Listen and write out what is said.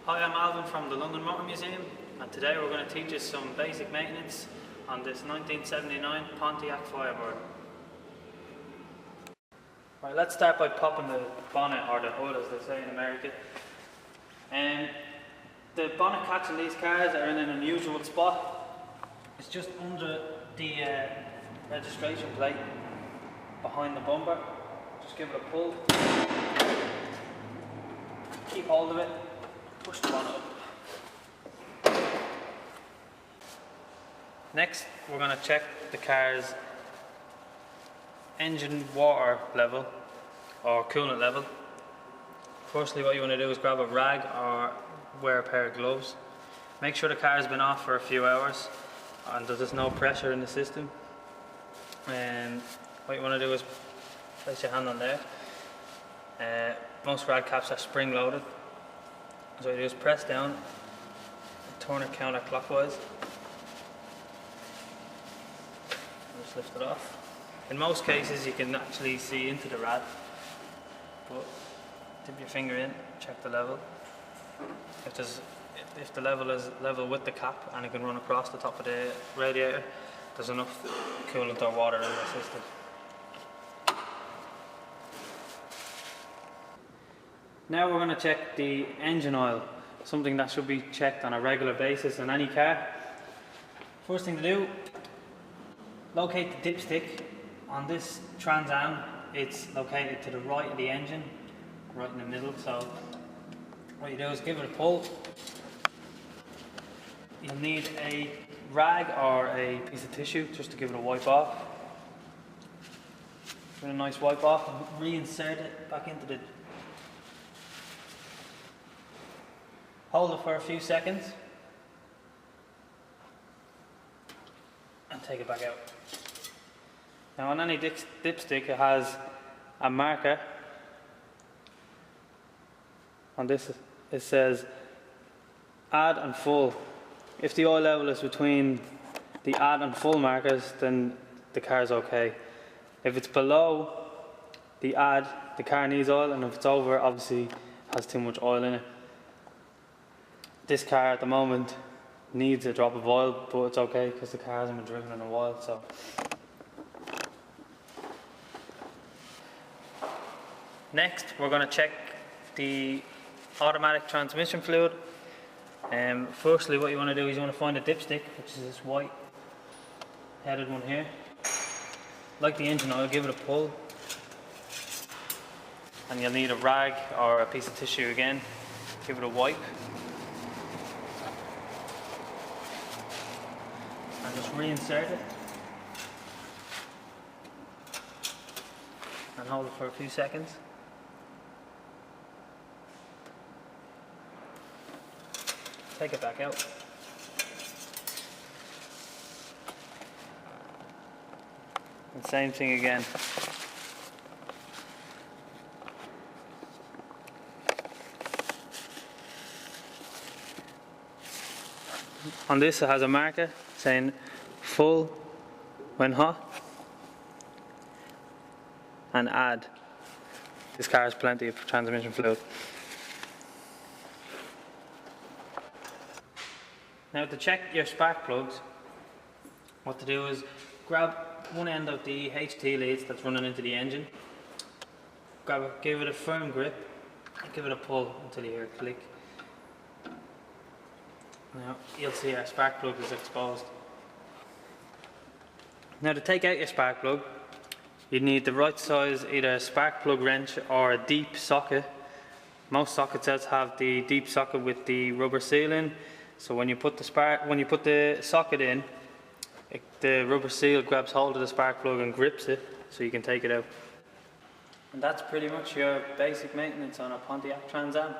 Hi, I'm Alvin from the London Motor Museum, and today we're going to teach us some basic maintenance on this 1979 Pontiac Firebird. Right, let's start by popping the bonnet, or the hood as they say in America. The bonnet caps in these cars are in an unusual spot. It's just under the registration plate behind the bumper. Just give it a pull, keep hold of it, push the bonnet up. Next, we're going to check the car's engine water level or coolant level. Firstly, what you want to do is grab a rag or wear a pair of gloves. Make sure the car has been off for a few hours and there's no pressure in the system. And what you want to do is place your hand on there. Most rag caps are spring loaded. So you do is press down and turn it counterclockwise. Just lift it off. In most cases you can actually see into the rad, but dip your finger in, check the level. If the level is level with the cap and it can run across the top of the radiator, there's enough coolant or water in the system. Now we're going to check the engine oil, something that should be checked on a regular basis in any car. First thing to do, locate the dipstick. On this Trans Am, it's located to the right of the engine, right in the middle. So what you do is give it a pull. You'll need a rag or a piece of tissue just to give it a wipe off. Give it a nice wipe off and reinsert it back into the. Hold it for a few seconds and take it back out. Now on any dipstick it has a marker. On this it says add and full. If the oil level is between the add and full markers, then the car is okay. If it's below the add, the car needs oil, and if it's over, obviously has too much oil in it. This car at the moment needs a drop of oil, but it's okay because the car hasn't been driven in a while. So next we're going to check the automatic transmission fluid. Firstly, what you want to do is you want to find a dipstick, which is this white headed one here. Like the engine oil, give it a pull, and you'll need a rag or a piece of tissue again. Give it a wipe. And just reinsert it and hold it for a few seconds. Take it back out. And same thing again. On this it has a marker saying full when hot and add. This car has plenty of transmission fluid. Now to check your spark plugs, what to do is grab one end of the HT leads that's running into the engine, grab it, give it a firm grip, and give it a pull until you hear a click. Now you'll see our spark plug is exposed. Now to take out your spark plug, you need the right size either spark plug wrench or a deep socket. Most socket sets have the deep socket with the rubber seal in. So when you put the socket in, the rubber seal grabs hold of the spark plug and grips it, so you can take it out. And that's pretty much your basic maintenance on a Pontiac Trans Am.